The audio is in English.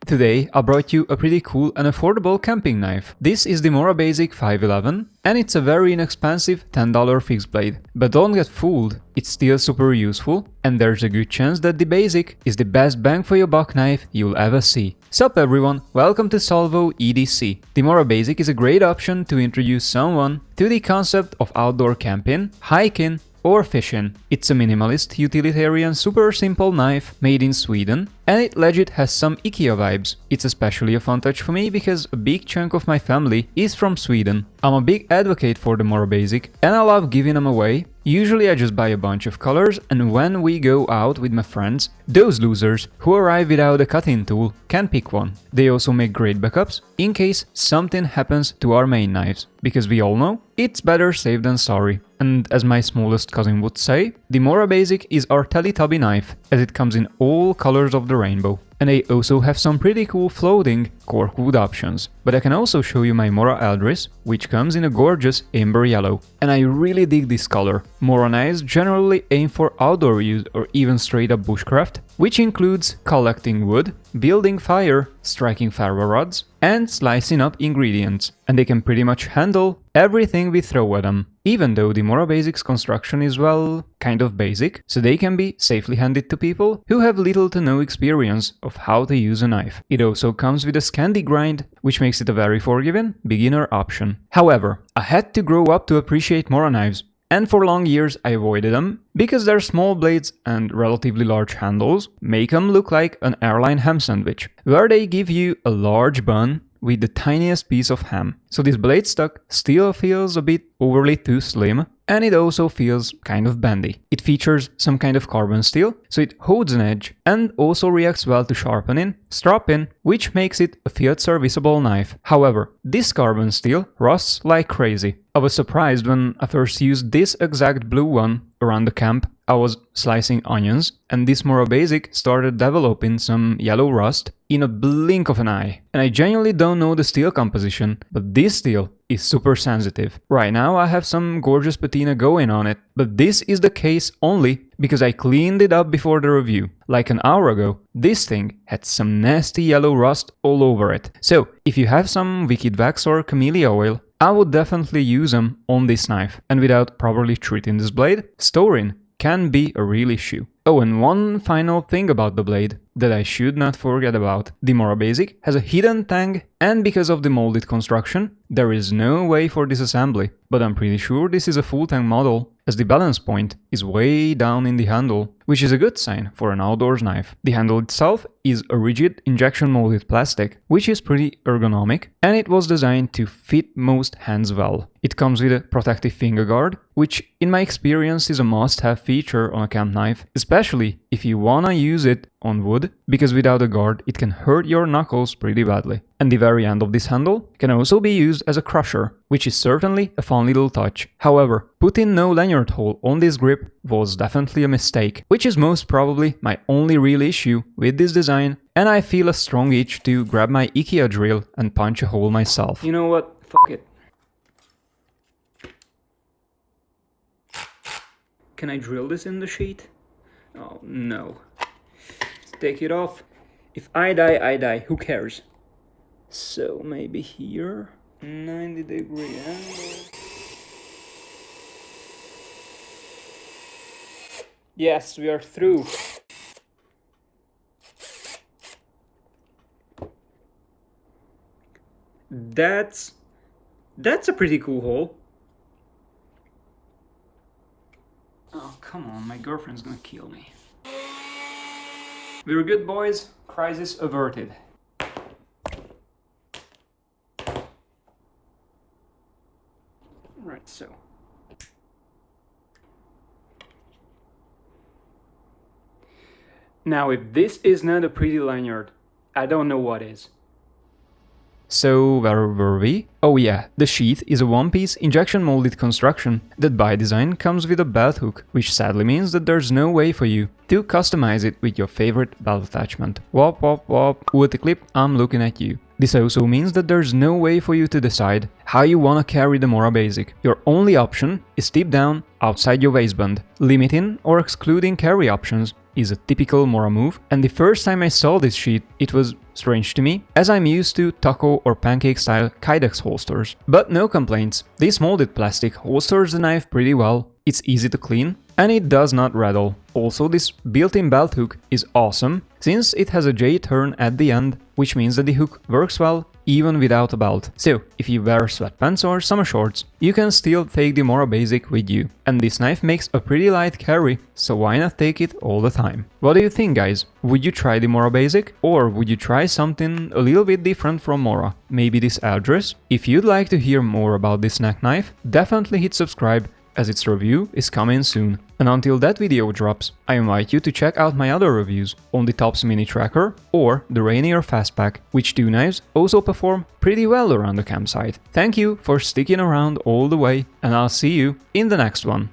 Today I brought you a pretty cool and affordable camping knife. This is the Mora Basic 511 and it's a very inexpensive $10 fixed blade. But don't get fooled, it's still super useful and there's a good chance that the Basic is the best bang for your buck knife you'll ever see. Sup everyone, welcome to Solvo EDC. The Mora Basic is a great option to introduce someone to the concept of outdoor camping, hiking or fishing. It's a minimalist, utilitarian, super simple knife made in Sweden, and it legit has some IKEA vibes. It's especially a fun touch for me because a big chunk of my family is from Sweden. I'm a big advocate for the Mora Basic and I love giving them away. Usually I just buy a bunch of colors, and when we go out with my friends, those losers who arrive without a cutting tool can pick one. They also make great backups in case something happens to our main knives, because we all know it's better safe than sorry. And as my smallest cousin would say, the Mora Basic is our Teletubby knife, as it comes in all colors of the rainbow. And they also have some pretty cool floating corkwood options. But I can also show you my Mora Eldris, which comes in a gorgeous amber yellow. And I really dig this color. Mora Knives generally aim for outdoor use or even straight up bushcraft, which includes collecting wood, building fire, striking ferro rods, and slicing up ingredients. And they can pretty much handle everything we throw at them. Even though the Mora Basic's construction is, well, kind of basic, so they can be safely handed to people who have little to no experience of how to use a knife. It also comes with a Scandi grind, which makes it a very forgiving beginner option. However, I had to grow up to appreciate Mora knives, and for long years I avoided them because their small blades and relatively large handles make them look like an airline ham sandwich, where they give you a large bun with the tiniest piece of ham. So this blade stock still feels a bit overly too slim, and it also feels kind of bendy. It features some kind of carbon steel, so it holds an edge and also reacts well to sharpening, stropping, which makes it a field serviceable knife. However, this carbon steel rusts like crazy. I was surprised when I first used this exact blue one around the camp. I was slicing onions and this Mora Basic started developing some yellow rust in a blink of an eye. And I genuinely don't know the steel composition, but this steel is super sensitive. Right now I have some gorgeous patina going on it, but this is the case only because I cleaned it up before the review. Like an hour ago, this thing had some nasty yellow rust all over it. So if you have some Wicked Wax or Camellia oil, I would definitely use them on this knife. And without properly treating this blade, storing can be a real issue. Oh, and one final thing about the blade that I should not forget about. The Mora Basic has a hidden tang, and because of the molded construction, there is no way for disassembly. But I'm pretty sure this is a full tang model, as the balance point is way down in the handle, which is a good sign for an outdoors knife. The handle itself is a rigid injection molded plastic, which is pretty ergonomic, and it was designed to fit most hands well. It comes with a protective finger guard, which in my experience is a must-have feature on a camp knife, especially if you wanna use it on wood, because without a guard it can hurt your knuckles pretty badly. And the very end of this handle can also be used as a crusher, which is certainly a fun little touch. However, putting no lanyard hole on this grip was definitely a mistake, which is most probably my only real issue with this design, and I feel a strong itch to grab my IKEA drill and punch a hole myself. You know what? Fuck it. Can I drill this in the sheet? Oh no. Let's take it off. If I die, I die. Who cares? So maybe here, 90-degree angle. Yes, we are through. That's a pretty cool hole. Oh, come on, my girlfriend's gonna kill me. We're good, boys. Crisis averted. Right, so. Now, if this is not a pretty lanyard, I don't know what is. So where were we? Oh yeah, the Sheath is a one-piece injection molded construction that by design comes with a belt hook, which sadly means that there's no way for you to customize it with your favorite belt attachment. Wop wop wop, with the clip, I'm looking at you. This also means that there's no way for you to decide how you want to carry the Mora Basic. Your only option is tip down outside your waistband. Limiting or excluding carry options is a typical Mora move, and the first time I saw this sheet it was strange to me, as I'm used to taco or pancake style Kydex holsters. But no complaints, this molded plastic holsters the knife pretty well, it's easy to clean, and it does not rattle. Also, this built-in belt hook is awesome, since it has a J-turn at the end, which means that the hook works well even without a belt. So, if you wear sweatpants or summer shorts, you can still take the Mora Basic with you. And this knife makes a pretty light carry, so why not take it all the time? What do you think, guys? Would you try the Mora Basic? Or would you try something a little bit different from Mora? Maybe this address? If you'd like to hear more about this neck knife, definitely hit subscribe, as its review is coming soon. And until that video drops, I invite you to check out my other reviews on the Tops Mini Tracker or the Rainier Fastpack, which two knives also perform pretty well around the campsite. Thank you for sticking around all the way, and I'll see you in the next one.